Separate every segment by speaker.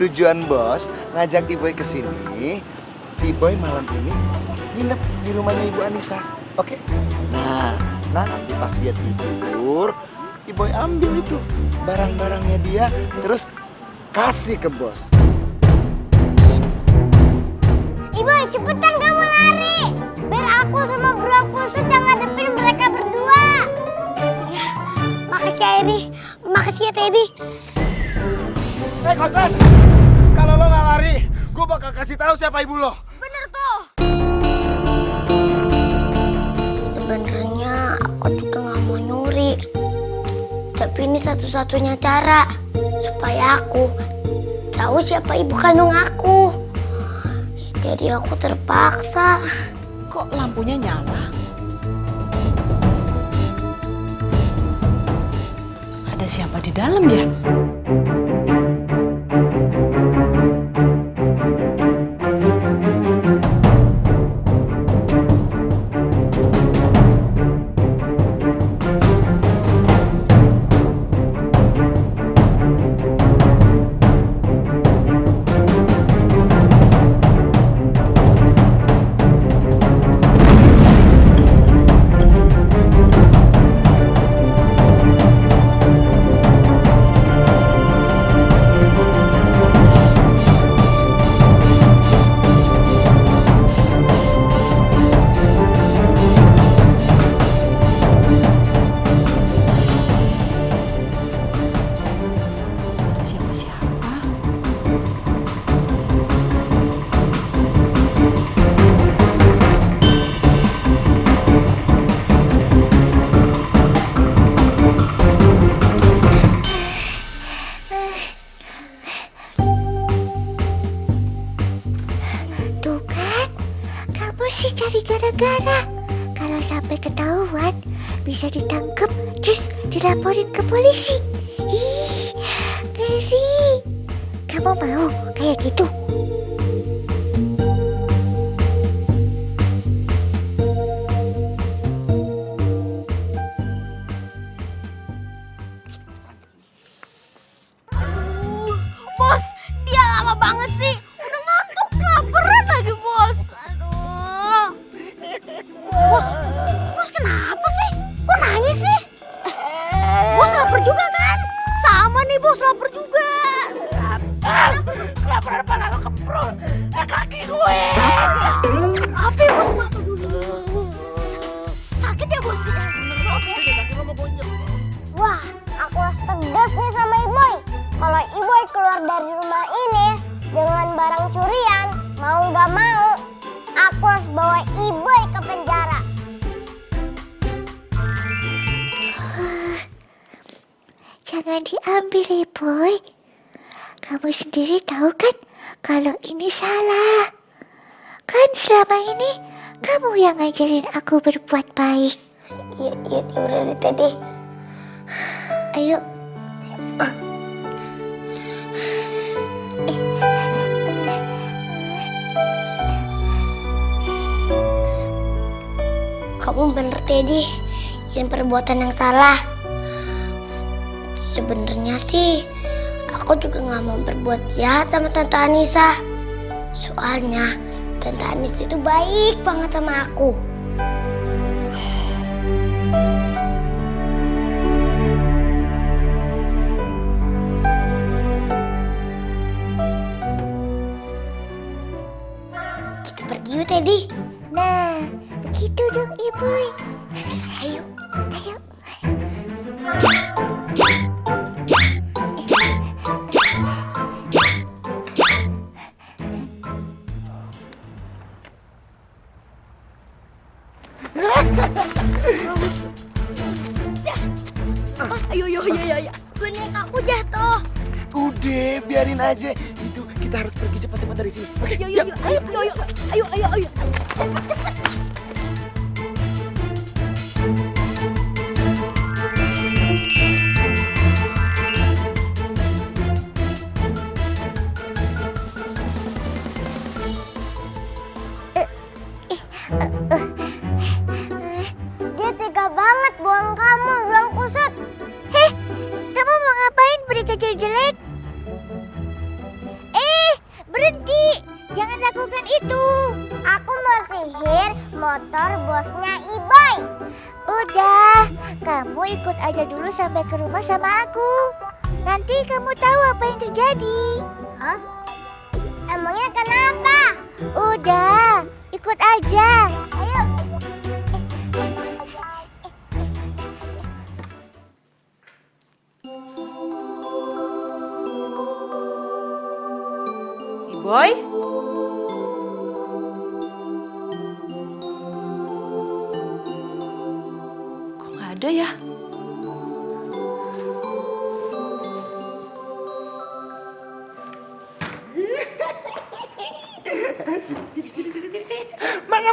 Speaker 1: tujuan bos ngajak Iboy ke sini. Iboy malam ini nginep di rumahnya Ibu Anissa. Oke? Nah, nanti pas dia tidur, Iboy ambil itu barang-barangnya dia, terus kasih ke bos.
Speaker 2: Iboy, cepetan kamu lari. Biar aku sama bro aku sedang ngadepin mereka berdua. Ya, makasih ya Edi. Makasih ya Teddy.
Speaker 1: Kosan, kalau lo nggak lari, gue bakal kasih tahu siapa ibu lo.
Speaker 2: Bener tuh. Sebenarnya aku juga nggak mau nyuri. Tapi ini satu-satunya cara supaya aku tahu siapa ibu kandung aku. Jadi aku terpaksa.
Speaker 3: Kok lampunya nyala? Ada siapa di dalam ya?
Speaker 2: Sih cari gara-gara. Kalau sampai ketahuan bisa ditangkap terus dilaporin ke polisi. Ih, ngeri. Kamu mau kayak gitu?
Speaker 4: Bos, dia lama banget sih. Udah ngantuk, kelaparan lagi bos. Bos kenapa sih? Kok nangis sih? Bos lapar juga kan? Sama nih bos lapar juga.
Speaker 5: Kelaparan pala lo kemprut. Kaki gue.
Speaker 4: Apa ya bos? Maaf dulu. Sakit ya bos?
Speaker 2: Wah, aku harus tegas nih sama Iboy. Kalau Iboy keluar dari rumah ini dengan barang curian, mau nggak mau, aku harus bawa Iboy ke penjara. Jangan diambil, Iboy. Kamu sendiri tahu kan kalau ini salah. Kan selama ini kamu yang ngajarin aku berbuat baik. Ya udah deh tadi. Ayo. Kamu bener Teddy, ini perbuatan yang salah. Sebenarnya sih aku juga nggak mau berbuat jahat sama Tante Anissa. Soalnya Tante Anissa itu baik banget sama aku. Kita pergi yuk Teddy. Nah, begitu dong Iboy. Ayo, ayo.
Speaker 4: Ayo. Boneka aku jatuh.
Speaker 1: Udah, biarin aja. Itu kita harus pergi cepat-cepat dari sini. Oke, yuk.
Speaker 4: Ayo.
Speaker 2: Dia tega banget buang kamu, buang kusut. Heh, kamu mau ngapain beri kecil jelek? lakukan itu? Aku mau sihir motor bosnya Iboy. Udah, kamu ikut aja dulu sampai ke rumah sama aku. Nanti kamu tahu apa yang terjadi. Hah? Emangnya kenapa? Udah, ikut aja. Ayo.
Speaker 3: Iboy? Kok nggak ada ya?
Speaker 1: Sini. Mana.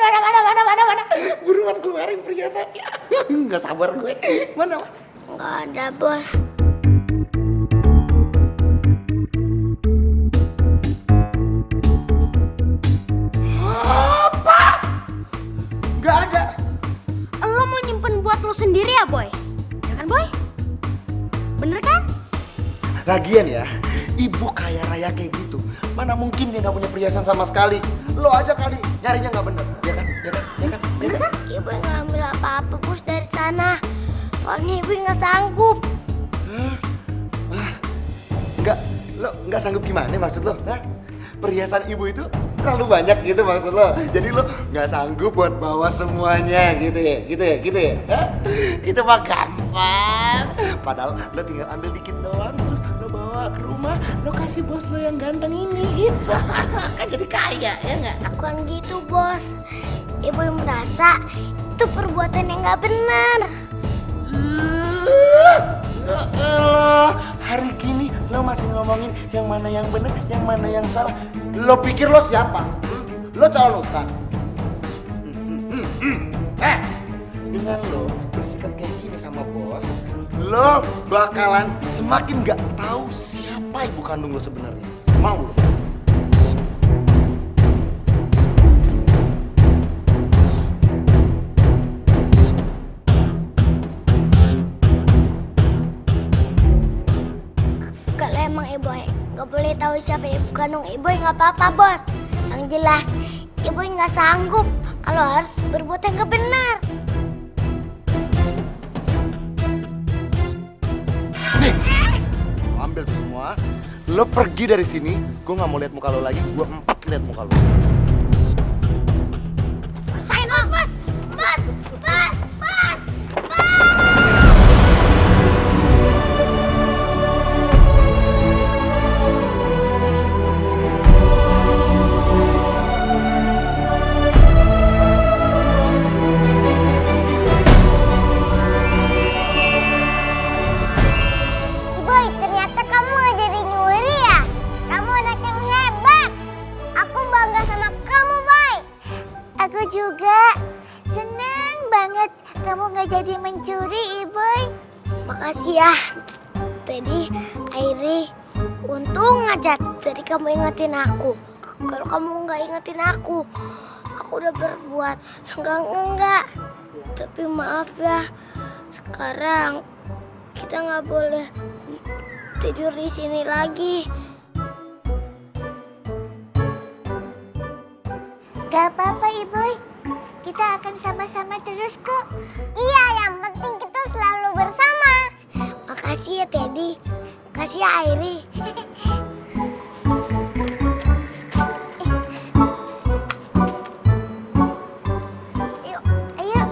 Speaker 1: Buruan keluarin perhiasannya. Nggak sabar gue. Mana.
Speaker 2: Nggak ada, bos.
Speaker 1: Apa? Nggak ada.
Speaker 4: Lo mau nyimpen buat lo sendiri ya, Boy? Ya kan, Boy? Bener kan?
Speaker 1: Lagian ya, ibu kaya raya kayak gitu. Mana mungkin dia nggak punya perhiasan sama sekali. Lo aja kali nyarinya nggak bener. Ya kan?
Speaker 2: Ibu nggak ambil apa-apa, bos, dari sana. Soalnya ibu nggak sanggup.
Speaker 1: Lo nggak sanggup gimana maksud lo? Hah? Perhiasan ibu itu terlalu banyak gitu maksud lo? Jadi lo nggak sanggup buat bawa semuanya gitu ya? Hah? Itu mah gampang. Padahal lo tinggal ambil dikit doang, terus lo bawa ke rumah, lo kasih bos lo yang ganteng ini gitu. Kan jadi kaya ya nggak?
Speaker 2: Bukan gitu, bos. Ibu yang merasa itu perbuatan yang nggak benar.
Speaker 1: Ya elah, hari gini lo masih ngomongin yang mana yang bener, yang mana yang salah. Lo pikir lo siapa? Lo calon ustaz? Dengan lo bersikap kayak gini sama bos, lo bakalan semakin gak tahu siapa ibu kandung lo sebenarnya. Mau lo?
Speaker 2: Kalau emang ibu nggak boleh tahu siapa ibu kandung ibu, nggak apa-apa, bos. Yang jelas ibu nggak sanggup kalau harus berbuat yang nggak benar.
Speaker 1: Nih, lo ambil tuh semua. Lo pergi dari sini, gue nggak mau lihat muka lo lagi. Gue empat lihat muka lo.
Speaker 2: Saya bos, bos. Boy, ternyata kamu nggak jadi nyuri ya? Kamu anak yang hebat. Aku bangga sama kamu, Boy. Aku juga seneng banget kamu nggak jadi mencuri, Boy. Makasih ya, tadi Airi. Untung aja tadi kamu ingetin aku. Kalau kamu nggak ingetin aku udah berbuat enggak. Tapi maaf ya, sekarang kita nggak boleh tidur di sini lagi. Gak apa-apa, Ibu. Kita akan sama-sama terus kok. Iya, yang penting kita selalu bersama. Makasih ya, Teddy. Makasih ya, Airi. Yuk, ayo.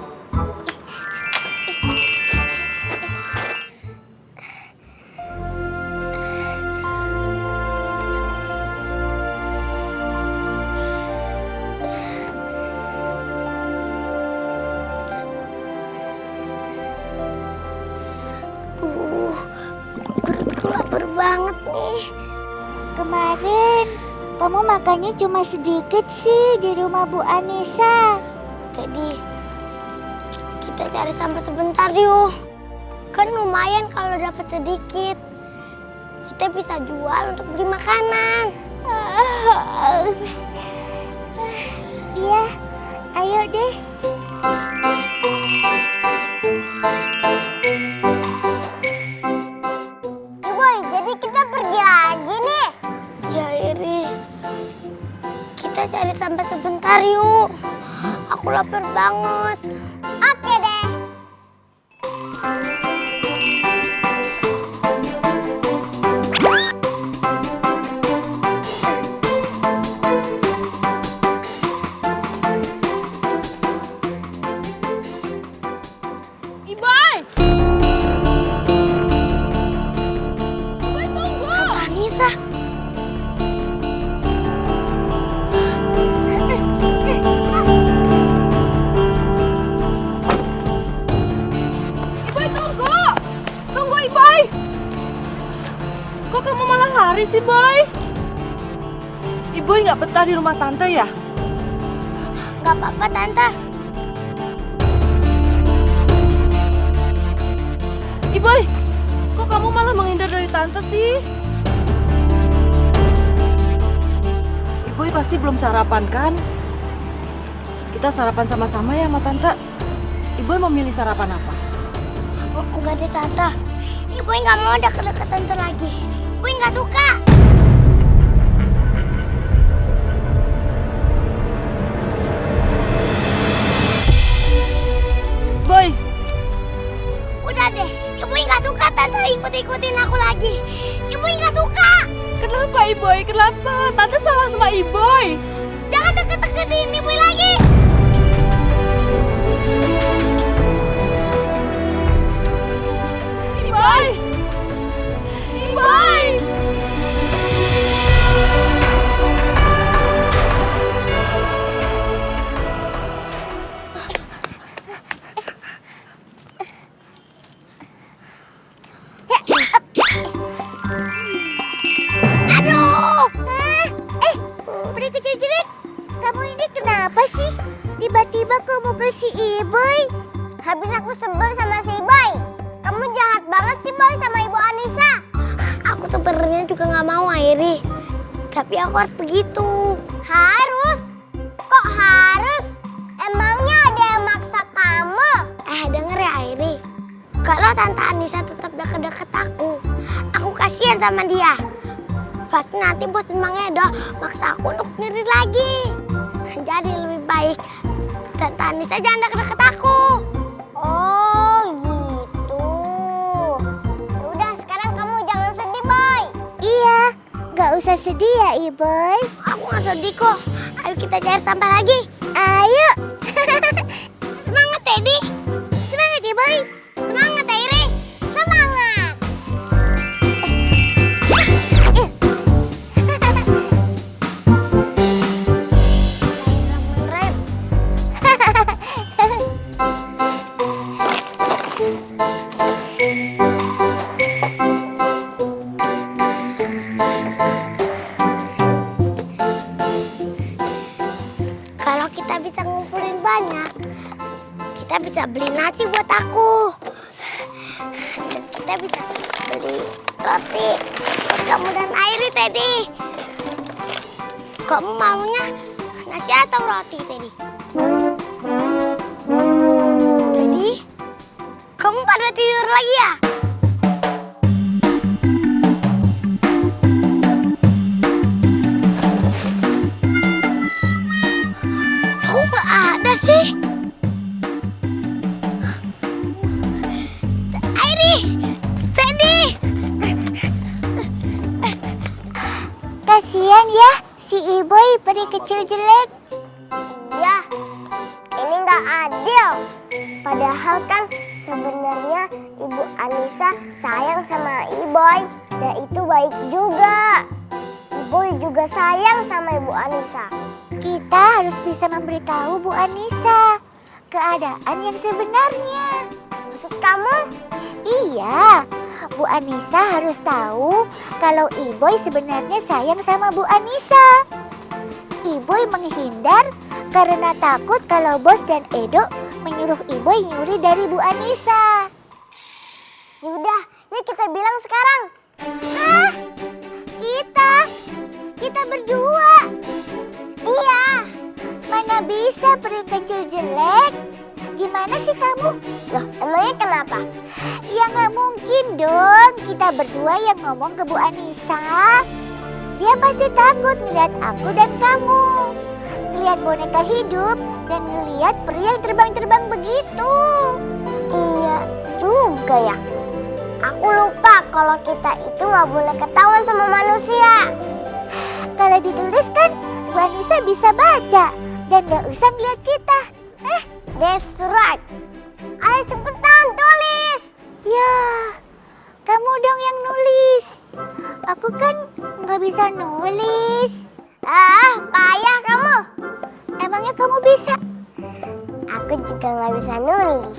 Speaker 2: Perutku lapar banget nih. Kemarin kamu makannya cuma sedikit sih di rumah Bu Anissa. Jadi kita cari sampah sebentar yuk. Kan lumayan kalau dapat sedikit. Kita bisa jual untuk beli makanan. Iya, ayo deh. Boy, jadi kita pergi lagi nih. Ya, Iri. Kita cari
Speaker 4: cari sampai sebentar yuk. Aku lapar banget. Oke deh.
Speaker 3: Iboy! Iboy tunggu!
Speaker 4: Tante Anissa.
Speaker 3: Iboy tunggu! Tunggu Iboy! Kok kamu malah lari sih Boy? Iboy nggak betah di rumah tante ya?
Speaker 4: Gak apa-apa Tante.
Speaker 3: Iboy, kok kamu malah menghindar dari tante sih? Iboy pasti belum sarapan kan? Kita sarapan sama-sama ya sama tante. Iboy mau milih sarapan apa?
Speaker 4: Enggak deh Tante. Ibu nggak mau deket-deket Tante lagi. Ibu nggak suka.
Speaker 3: Boy,
Speaker 4: Udah deh. Ibu nggak suka Tante ikut-ikutin aku lagi. Ibu nggak suka.
Speaker 3: kenapa Iboy? Kenapa? Tante salah sama Iboy.
Speaker 4: Jangan deket-deketin Ibu lagi.
Speaker 3: Iboy! Iboy!
Speaker 4: Aduh.
Speaker 2: Peri kecil jelek, kamu ini kenapa sih? Tiba-tiba kamu ke si Iboy.
Speaker 4: Habis aku sebel sama si Boy. Kamu jahat banget sih Boy sama Ibu Anissa. Aku sebenarnya juga nggak mau Airi. Tapi aku harus begitu. Harus? Kok harus? Emangnya ada yang maksa kamu? Denger ya Airi. Kalau Tante Anissa tetap deket-deket aku kasihan sama dia. Pasti nanti bos dan Mang Edo maksa aku untuk nyeri lagi. Jadi lebih baik Tante Anissa jangan deket-deket aku. Oh gitu. Udah sekarang kamu jangan sedih Boy.
Speaker 2: Iya, nggak usah sedih ya Iboy.
Speaker 4: Aku nggak sedih kok. Ayo kita cari sampah lagi.
Speaker 2: Ayo,
Speaker 4: Semangat Teddy.
Speaker 2: semangat Iboy.
Speaker 4: Semangat Airi. Semangat. Rem. Kalau kita bisa ngumpulin banyak, kita bisa beli nasi buat aku. Dan kita bisa beli roti buat kamu dan Airi, Teddy. Kamu maunya nasi atau roti, Teddy? Teddy, kamu pada tidur lagi ya? Kok nggak ada sih? Airi, Teddy.
Speaker 2: Kasian ya si Iboy peri kecil jelek.
Speaker 4: Iya, ini nggak adil. Padahal kan sebenarnya Ibu Anissa sayang sama Iboy. Dan itu baik juga. Iboy juga sayang sama Ibu Anissa.
Speaker 2: Kita harus bisa memberitahu Bu Anissa keadaan yang sebenarnya.
Speaker 4: Maksud kamu?
Speaker 2: Iya, Bu Anissa harus tahu kalau Iboy sebenarnya sayang sama Bu Anissa. Iboy menghindar karena takut kalau Bos dan Edo menyuruh Iboy nyuri dari Bu Anissa.
Speaker 4: Yaudah, yuk kita bilang sekarang.
Speaker 2: Hah? Kita berdua.
Speaker 4: Iya.
Speaker 2: Mana bisa peri kecil jelek? Gimana sih kamu?
Speaker 4: Loh, emangnya kenapa?
Speaker 2: Ya nggak mungkin dong kita berdua yang ngomong ke Bu Anissa. Dia pasti takut ngeliat aku dan kamu. ngeliat boneka hidup dan ngeliat peri yang terbang-terbang begitu.
Speaker 4: Iya juga ya. Aku lupa kalau kita itu nggak boleh ketahuan sama manusia.
Speaker 2: Kalau ditulis kan, Bu Anissa bisa baca dan gak usah ngeliat kita.
Speaker 4: That's right. Ayo cepetan tulis.
Speaker 2: Ya, kamu dong yang nulis. Aku kan nggak bisa nulis.
Speaker 4: Payah kamu.
Speaker 2: Emangnya kamu bisa?
Speaker 4: Aku juga nggak bisa nulis.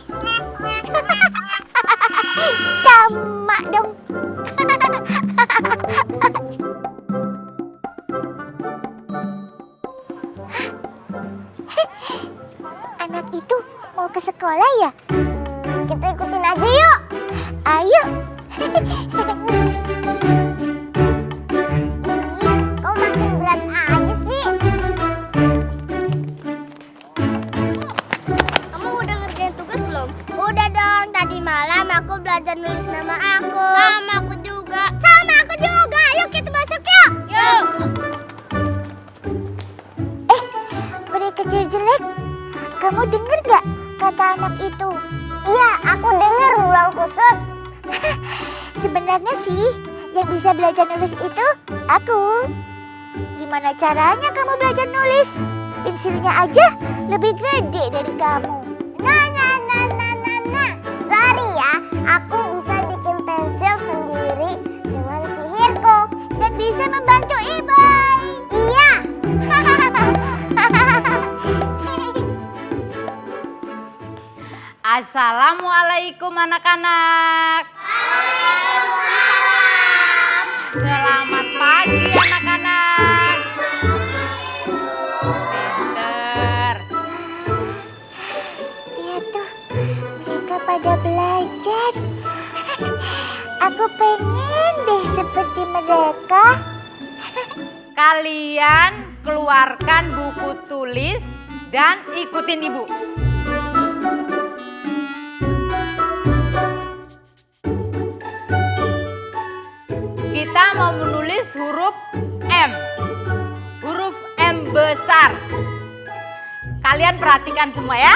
Speaker 2: Sama dong. Anak itu mau ke sekolah ya?
Speaker 4: Kita ikutin aja yuk.
Speaker 2: Ayo.
Speaker 4: Kau makin berat aja sih. Kamu udah ngerjain tugas belum? Udah dong, tadi malam aku belajar nulis nama aku. Sama aku juga. Sama aku juga. Yuk kita masuk yuk. Yuk.
Speaker 2: Peri kecil jelek, kamu denger gak kata anak itu?
Speaker 4: Iya, aku dengar ruang kusut.
Speaker 2: Sebenarnya sih, yang bisa belajar nulis itu aku. Gimana caranya kamu belajar nulis? Pensilnya aja lebih gede dari kamu.
Speaker 4: Nah. Sorry ya, aku bisa bikin pensil sendiri dengan sihirku.
Speaker 2: Dan bisa membantu Ibai.
Speaker 4: Iya.
Speaker 3: Assalamualaikum anak-anak. Selamat pagi anak-anak. Pinter.
Speaker 2: Lihat tuh, mereka pada belajar. Aku pengen deh seperti mereka.
Speaker 3: Kalian keluarkan buku tulis dan ikutin ibu. Kita mau menulis huruf M. Huruf M besar. Kalian perhatikan semua ya.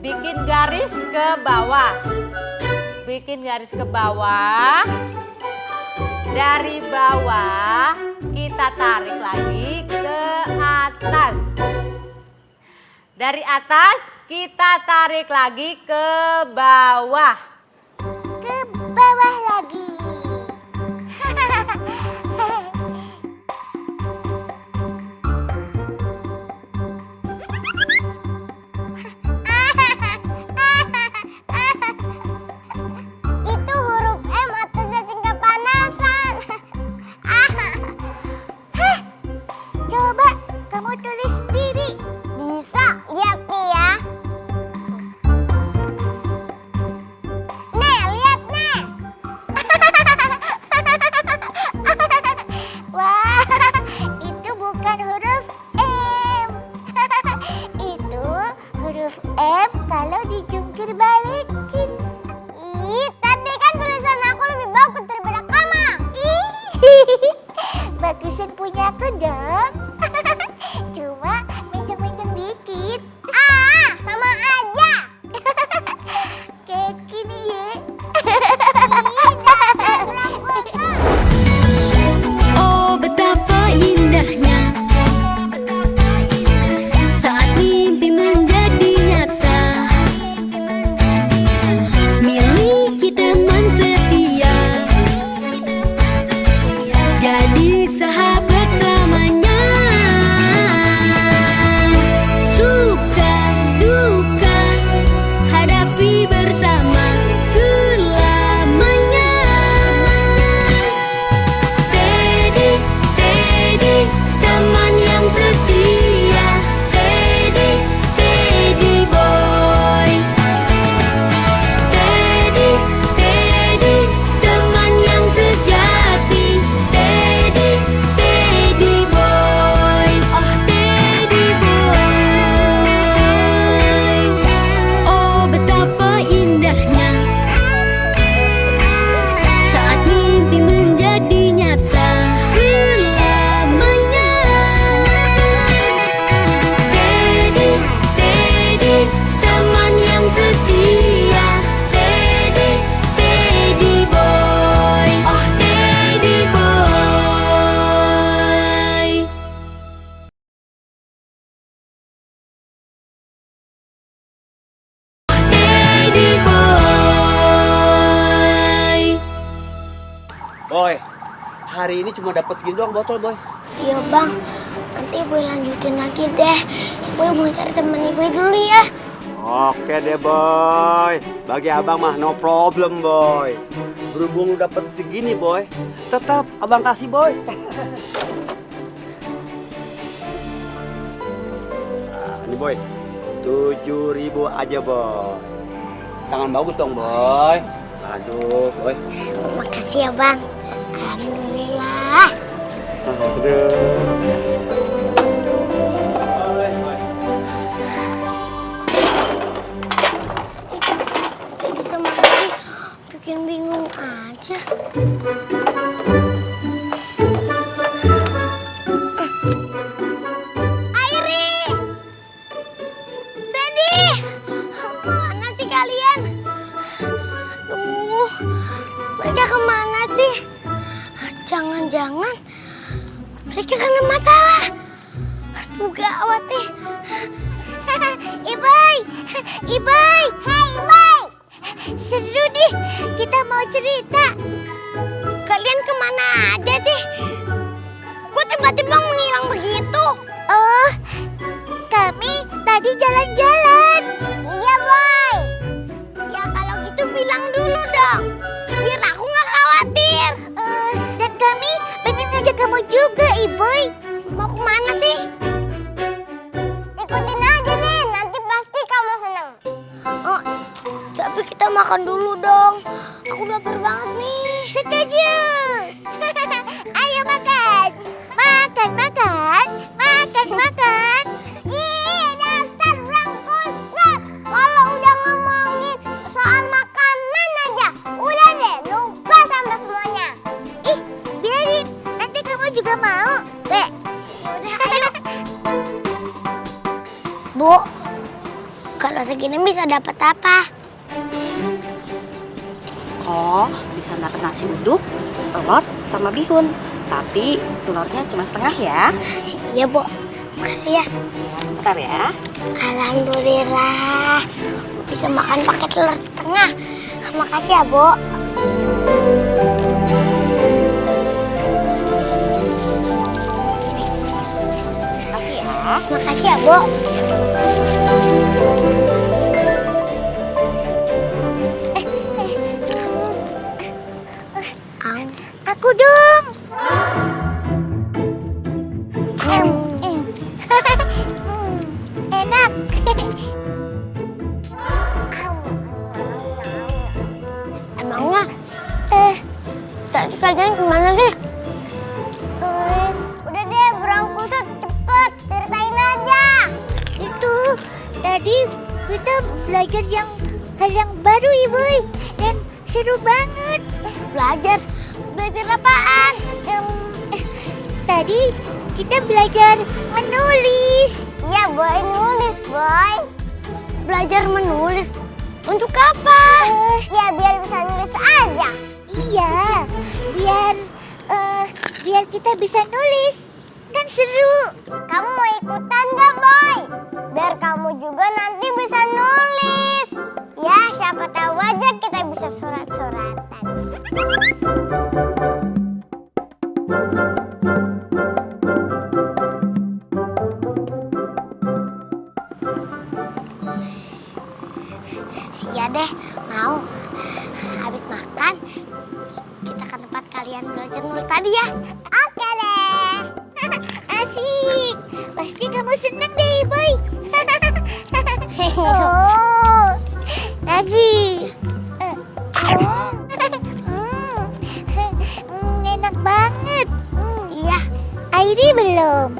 Speaker 3: Bikin garis ke bawah. Bikin garis ke bawah. Dari bawah kita tarik lagi ke atas. Dari atas kita tarik lagi ke bawah.
Speaker 2: Ke bawah lagi.
Speaker 4: Itu huruf M atau cacing kepanasan.
Speaker 2: Coba kamu tulis sendiri.
Speaker 4: Bisa, lihat nih ya.
Speaker 5: hari ini cuma dapat segini doang botol, Boy.
Speaker 4: Iya bang, nanti Boy lanjutin lagi deh. Boy mau cari temen Boy dulu ya.
Speaker 5: Oke deh, Boy. Bagi abang mah no problem, Boy. Berhubung lu dapat segini, Boy, tetap abang kasih, Boy. Nah, ini, Boy. 7.000 aja, Boy. Tangan bagus dong, Boy. Aduh, Boy.
Speaker 4: Makasih ya bang. Alhamdulillah. Jadi sama Airi bikin bingung aja. Airi! Teddy! Mana sih kalian? Mereka kemana sih? Jangan-jangan mereka kena masalah. Aduh gawat nih.
Speaker 2: Iboy, Iboy,
Speaker 4: Hei Iboy,
Speaker 2: seru nih. Kita mau cerita.
Speaker 4: kalian kemana aja sih? Kok tiba-tiba menghilang begitu?
Speaker 2: Oh, kami tadi jalan-jalan.
Speaker 4: Iya Boy. Ya kalau gitu bilang dulu dong, biar aku nggak khawatir.
Speaker 2: Dan kami pengen ngajak kamu juga, Iboy.
Speaker 4: Mau kemana sih? Ikutin aja deh, nanti pasti kamu senang. Oh, tapi kita makan dulu dong. Aku lapar banget nih.
Speaker 2: Setuju. Ayo makan. Makan, makan. Makan, makan.
Speaker 4: Ih, dasar orang kusut. Kalau udah ngomongin soal makanan aja, udah deh lupa sama semuanya.
Speaker 2: Ih, biarin. Nanti kamu juga mau. Bek.
Speaker 4: Udah, ayo. Bu, kalau segini bisa dapat apa?
Speaker 6: Oh, bisa dapat nasi uduk, telur, sama bihun. Tapi telurnya cuma setengah ya.
Speaker 4: Iya, Bu. Makasih ya.
Speaker 6: Sebentar ya.
Speaker 4: Alhamdulillah. Bisa makan pakai telur setengah. Makasih ya, Bu.
Speaker 6: Makasih ya.
Speaker 4: Makasih ya, Bu.
Speaker 2: Aku dong. Enak.
Speaker 4: Emangnya, tadi kalian kemana sih? Udah deh, burang kusut, cepet ceritain aja.
Speaker 2: Itu tadi kita belajar hal yang baru, Iboy, dan seru banget.
Speaker 4: Belajar apaan?
Speaker 2: Tadi kita belajar menulis.
Speaker 4: Iya, Boy, nulis, Boy. Belajar menulis? Untuk apa? Ya, biar bisa nulis aja.
Speaker 2: Iya, biar kita bisa nulis. Kan seru.
Speaker 4: Kamu mau ikutan gak, Boy? Biar kamu juga nanti bisa nulis. Ya, siapa tahu aja kita bisa surat-suratan. Ya deh, mau. Habis makan, kita ke tempat kalian belajar nulis tadi ya. Oke deh.
Speaker 2: Asik. Pasti kamu seneng deh, Iboy. Oh, lagi. Enak banget.
Speaker 4: Iya.
Speaker 2: Airi belum.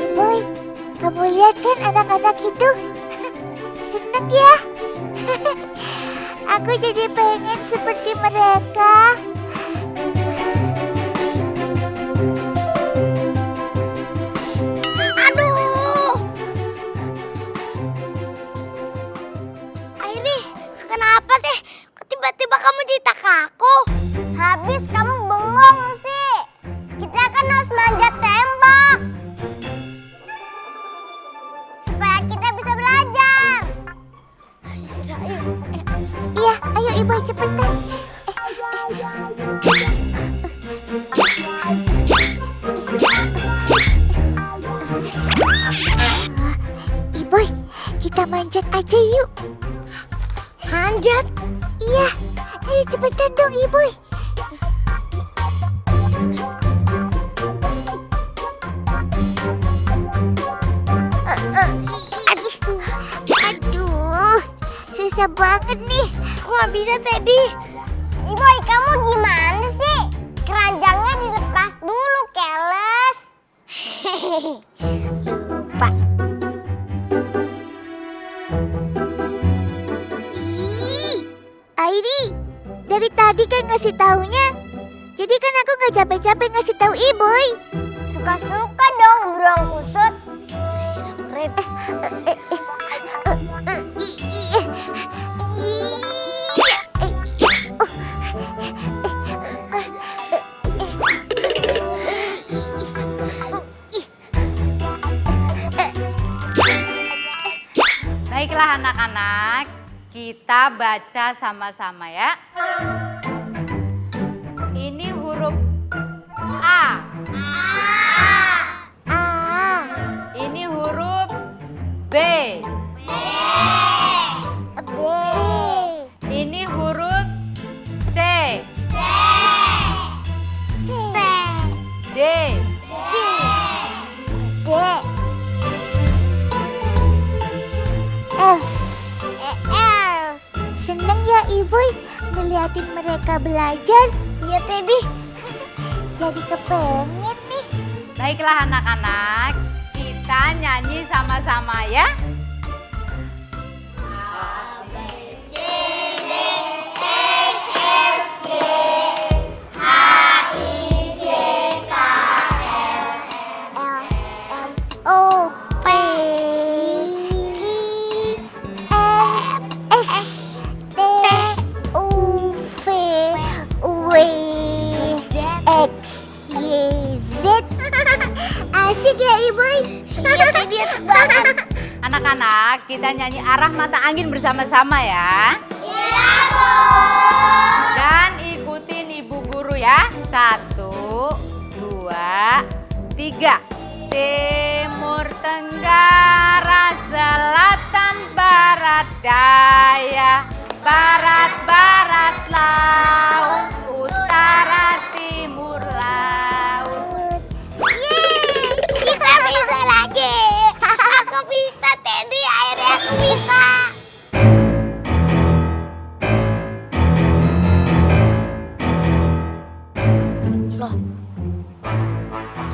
Speaker 2: Iboy, kamu lihat kan anak-anak itu? Seneng ya? Aku Aku jadi pengen seperti mereka.
Speaker 4: Aduh. Airi, kenapa sih? Kok tiba-tiba kamu jitak aku? Habis kamu bengong sih. Kita kan harus manjat tembok. Supaya kita bisa belajar.
Speaker 2: Iya, ayo Ibu cepetan. Iboy, kita manjat aja yuk.
Speaker 4: Manjat?
Speaker 2: Iya, ayo cepetan dong Iboy. Aduh, susah banget nih.
Speaker 4: Aku nggak bisa Teddy. Iboy, kamu gimana sih? Keranjangnya dilepas dulu, keles. Lupa.
Speaker 2: Ih, Airi, dari tadi kan ngasih taunya. Jadi kan aku nggak capek-capek ngasih tahu Iboy.
Speaker 4: Suka-suka dong beruang kusut. Red.
Speaker 7: Baiklah anak-anak, kita baca sama-sama ya. Ini huruf A. Ini huruf B. Ini huruf C. D.
Speaker 2: F. Seneng ya Iboy ngeliatin mereka belajar.
Speaker 4: Iya Teddy.
Speaker 2: Jadi kepengen nih.
Speaker 7: Baiklah anak-anak, kita nyanyi sama-sama ya.
Speaker 2: O P I N S T U V W X Y Z. Asik ya Iboy.
Speaker 4: Iya Teddy, asik banget.
Speaker 7: Anak-anak, kita nyanyi arah mata angin bersama-sama ya.
Speaker 4: Iya, Bu.
Speaker 7: Dan ikutin ibu guru ya. 1, 2, 3. Timur, tenggara, selatan, barat, daya. Barat, barat, laut. Utara, timur, laut.
Speaker 4: Yeay, kita bisa lagi. Aku bisa Teddy, akhirnya aku bisa. Loh,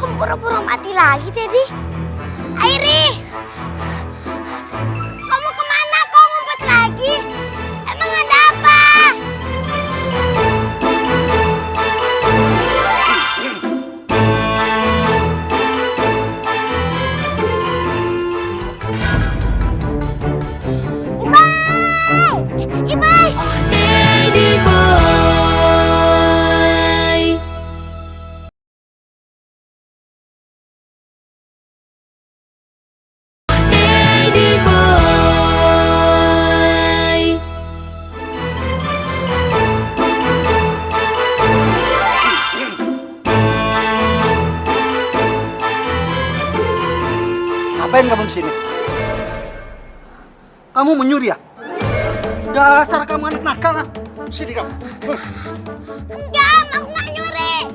Speaker 4: kok pura-pura mati lagi Teddy? Airi, kamu kemana? Kau ngumpet lagi? Emang ada apa? Ibai! Teddy boy. Teddy boy.
Speaker 8: Ngapain kamu di sini? Kamu menyuri ya? Dasar kamu anak nakal ah. Sini kamu.
Speaker 4: Enggak, aku nggak nyuri.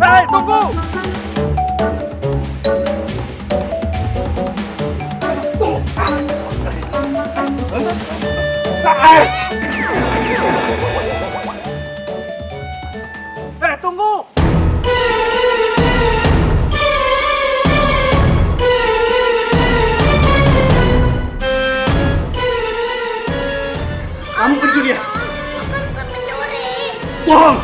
Speaker 8: Hei, tunggu! Hei, tunggu! Kamu pencuri ya?
Speaker 4: Bukan pencuri.
Speaker 8: Bohong!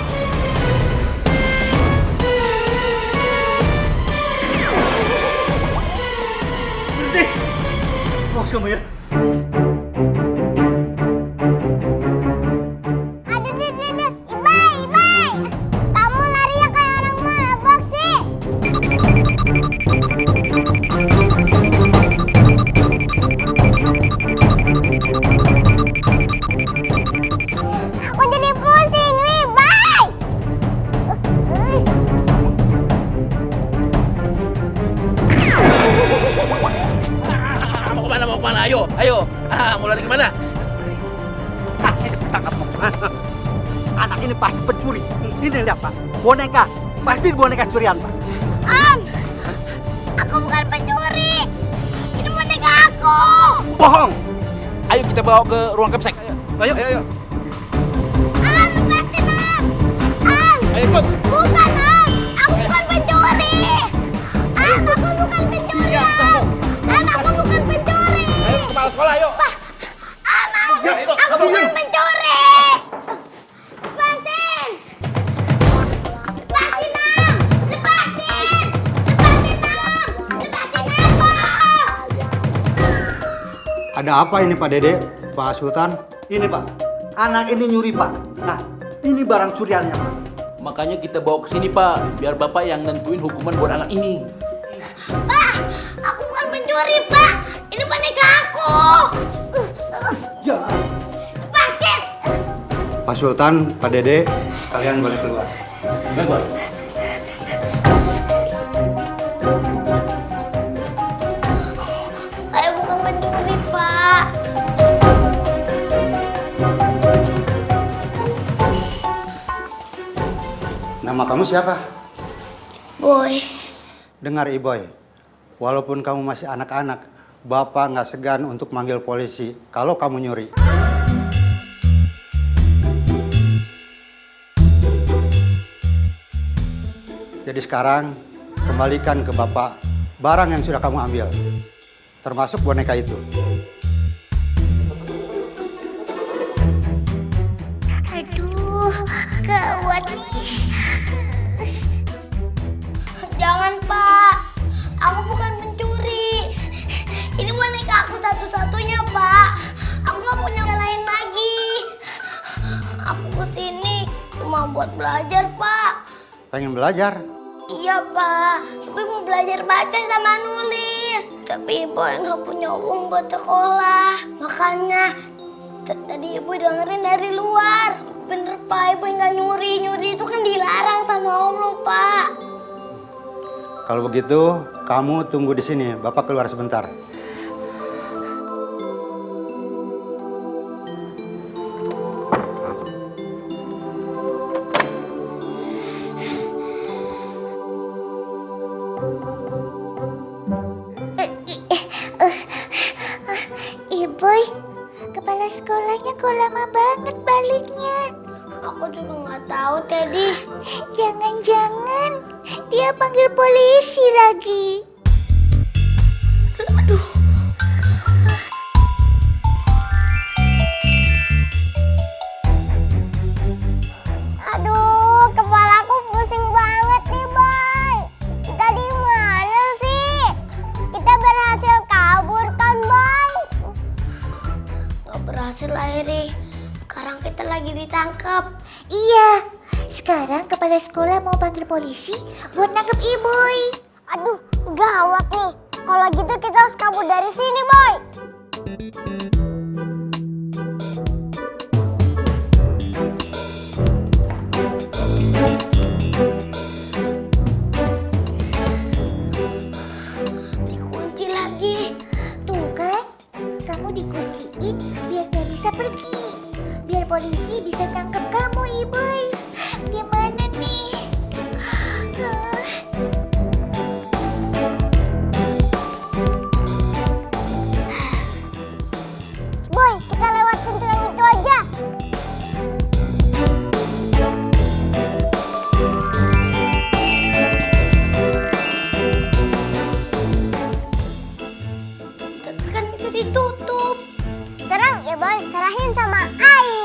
Speaker 8: Berhenti! Awas kamu ya.
Speaker 4: Aduh, Ibai, Ibai. Kamu larinya kayak orang mabok sih. Aku jadi pusing, Ibai.
Speaker 9: Mau kemana? Ayo. Mau lari kemana?
Speaker 8: Tangkap kamu. Anak ini pasti pencuri. Ini lihat Pak, boneka. Pasti boneka curian Pak.
Speaker 4: Aku bukan pencuri. Ini boneka aku.
Speaker 8: Bohong!
Speaker 9: Ayo kita bawa ke ruang kepsek.
Speaker 8: Ayo.
Speaker 4: Lepasin, Am.
Speaker 9: Ayo ikut.
Speaker 4: Bukan, Am. Aku bukan pencuri. Am, aku bukan pencuri. Am, aku bukan pencuri.
Speaker 9: Ayo kepala sekolah, ayo.
Speaker 4: Am, aku bukan pencuri. Lepasin. Lepasin, Am. Lepasin. Lepasin, Am. Lepasin aku.
Speaker 10: Ada apa ini Pak Dede, Pak Sultan?
Speaker 8: Ini Pak, anak ini nyuri Pak. Nah, ini barang curiannya Pak.
Speaker 9: Makanya kita bawa ke sini, Pak, biar Bapak yang nentuin hukuman buat anak ini.
Speaker 4: Pak, aku bukan pencuri, Pak. Ini boneka aku.
Speaker 8: Ya.
Speaker 4: Lepasin.
Speaker 10: Pak Sultan, Pak Dede, kalian boleh keluar.
Speaker 9: Baik, Pak.
Speaker 4: Saya bukan pencuri, Pak.
Speaker 10: Nama kamu siapa?
Speaker 4: Boy,
Speaker 10: Dengar Iboy, walaupun kamu masih anak-anak, Bapak nggak segan untuk manggil polisi kalau kamu nyuri. Jadi sekarang, kembalikan ke Bapak barang yang sudah kamu ambil, termasuk boneka itu.
Speaker 4: aduh, gawat nih. Jangan, Pak. Aku bukan pencuri. Ini boneka aku satu-satunya, Pak. Aku nggak punya yang lain lagi. Aku kesini cuma buat belajar, Pak.
Speaker 10: Pengen belajar?
Speaker 4: Iya, Pak. Ibu mau belajar baca sama nulis. Tapi ibu nggak punya uang buat sekolah. Makanya tadi ibu dengerin dari luar. Bener, Pak. Ibu nggak nyuri. Nyuri itu kan dilarang sama Allah, Pak.
Speaker 10: Kalau begitu, kamu tunggu di sini. Bapak keluar sebentar.
Speaker 2: Boy, kepala sekolahnya kok lama banget baliknya.
Speaker 4: Aku juga nggak tahu, Teddy.
Speaker 2: Jangan-jangan dia panggil polisi lagi.
Speaker 4: Aduh. Aduh, kepalaku pusing banget nih, Boy. Kita di mana sih? Kita berhasil kabur kan, Boy? Gak berhasil, Airi. Sekarang kita lagi ditangkap.
Speaker 2: Iya, sekarang kepala sekolah mau panggil polisi buat nangkep Iboy.
Speaker 4: Aduh, gawat nih. Kalau gitu kita harus kabur dari sini, Boy. Dikunci lagi.
Speaker 2: Tuh kan, kamu dikunciin biar gak bisa pergi. Biar polisi bisa tangkap kamu, Iboy. Gimana nih?
Speaker 4: Boy, kita lewat pintu yang itu aja. Kan itu ditutup. Terang ya, Boy. Serahin sama Ai.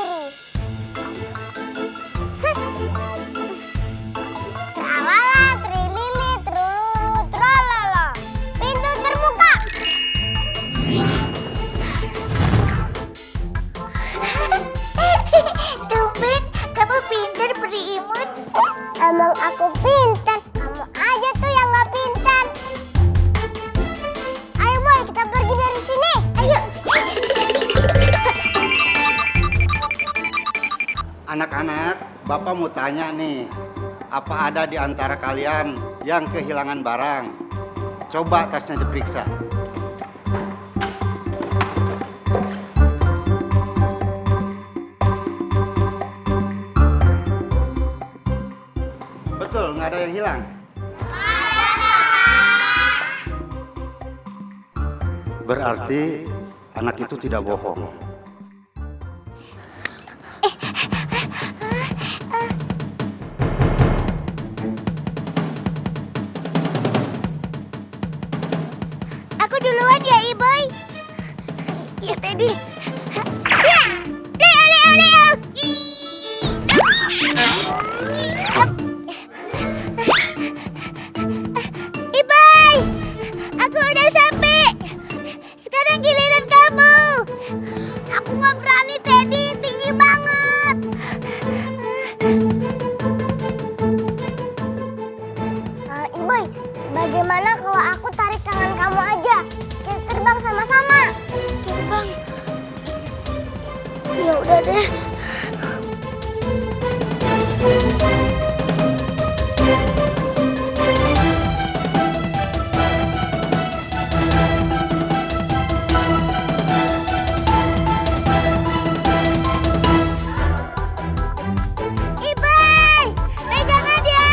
Speaker 2: pintar peri imut.
Speaker 4: Emang aku pintar, kamu aja tuh yang nggak pintar. Ayo boy, kita pergi dari sini. Ayo.
Speaker 10: Anak-anak, Bapak mau tanya nih, apa ada di antara kalian yang kehilangan barang? Coba tasnya diperiksa. Betul, nggak ada yang hilang? Berarti anak itu tidak bohong.
Speaker 2: Aku duluan ya, Iboy. Ya, Teddy. Ya, Leo, Leo, Leo. Iboy, aku udah sampai. Sekarang giliran kamu.
Speaker 4: Aku nggak berani, Teddy, tinggi banget. Iboy, bagaimana kalau aku tarik tangan kamu aja? Kita terbang sama-sama. Terbang? Ya udah deh.
Speaker 2: Iboy, pegangan ya.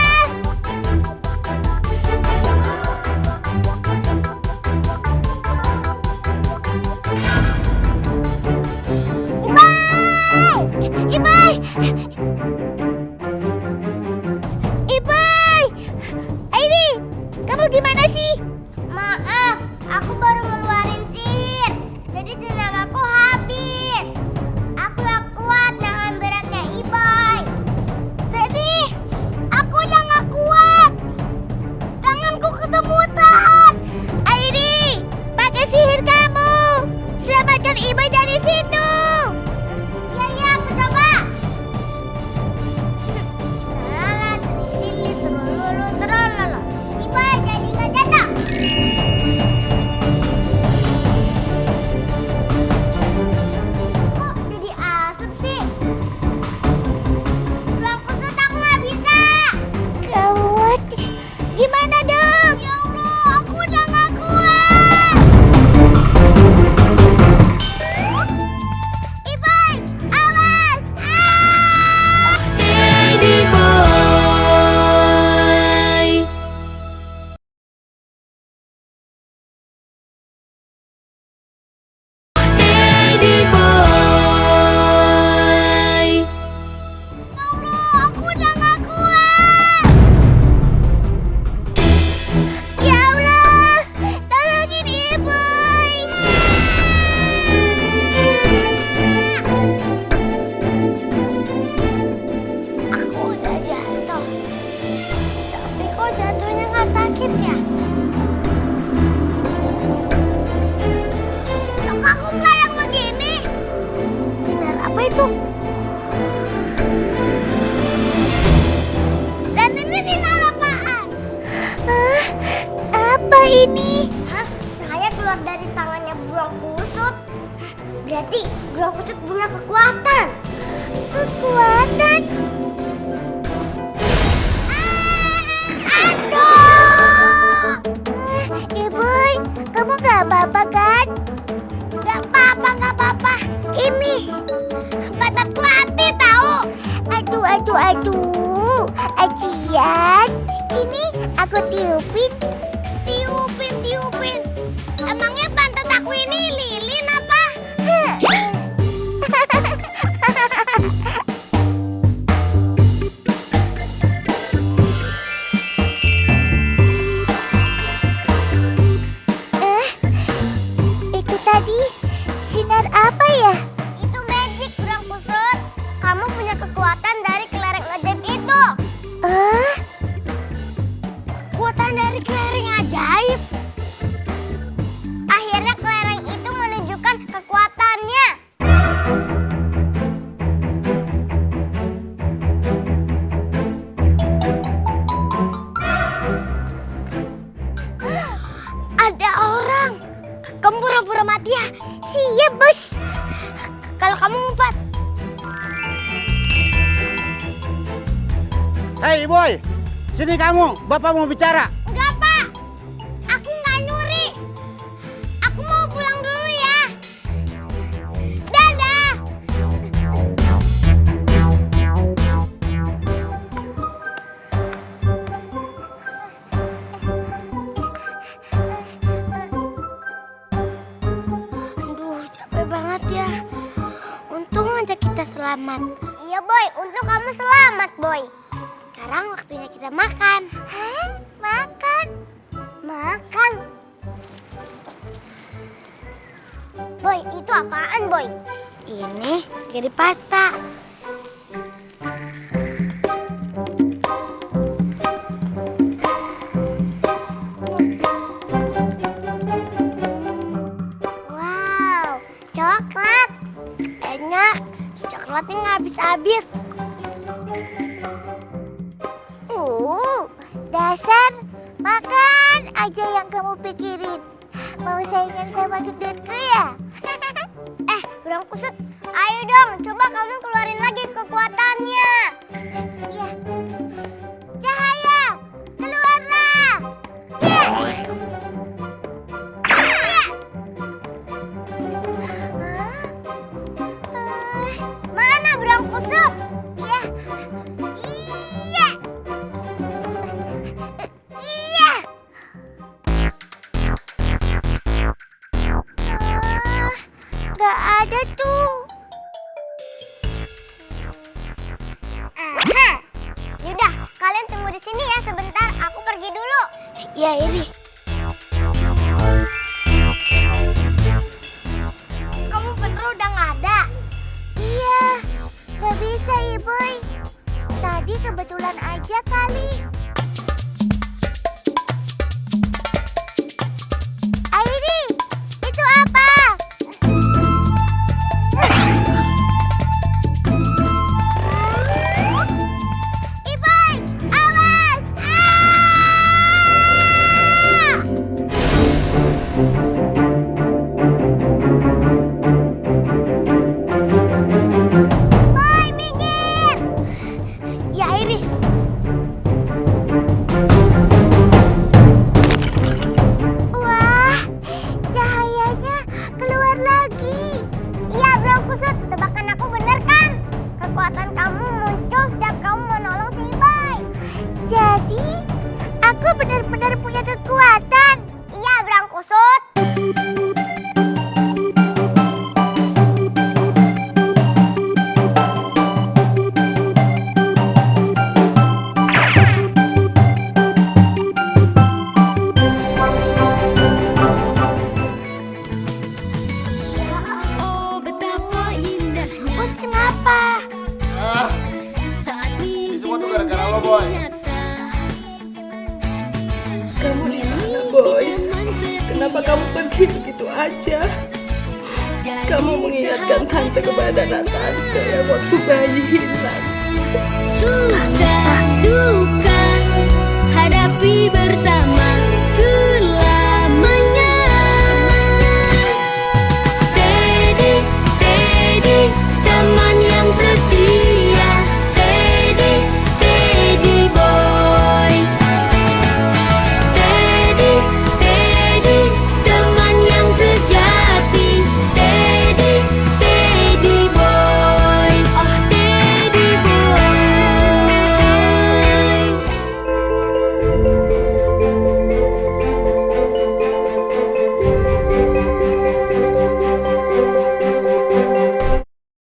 Speaker 2: Iboy! Iboy! Airi, kamu gimana sih?
Speaker 4: Maaf, aku baru ngeluarin sihir. Jadi tenagaku habis. Aku gak kuat nahan beratnya Iboy. Jadi, aku udah gak kuat. Tanganku kesemutan.
Speaker 2: Airi, pakai sihir kamu. Selamatkan Iboy dari situ.
Speaker 4: Iya, aku coba. Tralala, trilili, trululu, tralala. Iboy, jadi gak jatuh. Kok jadi asap sih? Ruang kusut aku gak bisa.
Speaker 2: Gawat. Gimana dong?
Speaker 4: Ya Allah, aku udah gak kuat. Iboy, awas! Teddy boy. Teddy boy. Ya Allah, aku udah gak kuat.
Speaker 2: Ya Allah, tolongin Iboy.
Speaker 4: Aku udah jatuh. Tapi kok jatuhnya nggak sakit ya? Kok aku melayang begini? Sinar apa itu? Dan ini sinar apaan?
Speaker 2: Apa ini?
Speaker 4: Hah? Cahaya keluar dari tangannya beruang kusut. Berarti beruang kusut punya kekuatan.
Speaker 2: Kekuatan?
Speaker 4: Aduh!
Speaker 2: Iboy, kamu gak apa-apa kan?
Speaker 4: Gak apa-apa, gak apa-apa. Ini badanku hati tahu.
Speaker 2: Aduh, aduh, aduh. Ajian, sini aku tiupin.
Speaker 4: Tiupin, tiupin. Emangnya pantat aku ini lilin apa?
Speaker 2: Itu tadi sinar apa ya?
Speaker 4: Itu magic, beruang kusut. Kamu punya kekuatan dari kelereng ajaib itu. Kekuatan dari kelereng ajaib. Akhirnya kelereng itu menunjukkan kekuatannya.
Speaker 10: Hei boy, sini kamu, bapak mau bicara.
Speaker 4: Enggak, Pak. Aku nggak nyuri. Aku mau pulang dulu ya. Dadah. Aduh, capek banget ya. Untung aja kita selamat. Iya, Boy. Untung kamu selamat, Boy. Sekarang waktunya kita makan. Hah? Makan? Makan? Boy, itu apaan, Boy? Ini jadi pasta. Wow, coklat. Enak, si coklatnya nggak habis-habis.
Speaker 2: Dasar, makan aja yang kamu pikirin. Mau saingan sama gendonku ya?
Speaker 4: Burung kusut, ayo dong, coba kamu keluarin lagi kekuatannya.
Speaker 2: Ya. Cahaya, keluarlah. Ya. Ya.
Speaker 4: Mana burung kusut?
Speaker 2: Ya. Iya. Iya. Nggak ada tuh.
Speaker 4: Aha. Yaudah, kalian tunggu di sini ya sebentar. Aku pergi dulu.
Speaker 2: Ya, ini.
Speaker 4: Kamu bener udah nggak ada.
Speaker 2: Iya, nggak bisa ya, Boy. Tadi kebetulan aja kali. Airi, itu apa? Iboy, awas!
Speaker 4: Boy, minggir!
Speaker 2: Ya, Airi. Wah, cahayanya keluar lagi.
Speaker 4: Iya, Bro Kusut, tebakan aku bener kan? Kekuatan kamu muncul setiap kamu menolong si Boy.
Speaker 2: Jadi, aku benar-benar punya kekuatan.
Speaker 4: Iya, Bro Kusut.
Speaker 2: Bos, kenapa?
Speaker 1: Ini semua tuh gara-gara lo, Boy.
Speaker 3: Kamu di mana, Boy? Kenapa kamu pergi begitu aja? Kamu mengingatkan tante kepada tante yang waktu bayi hilang.
Speaker 4: Suka duka hadapi bersama.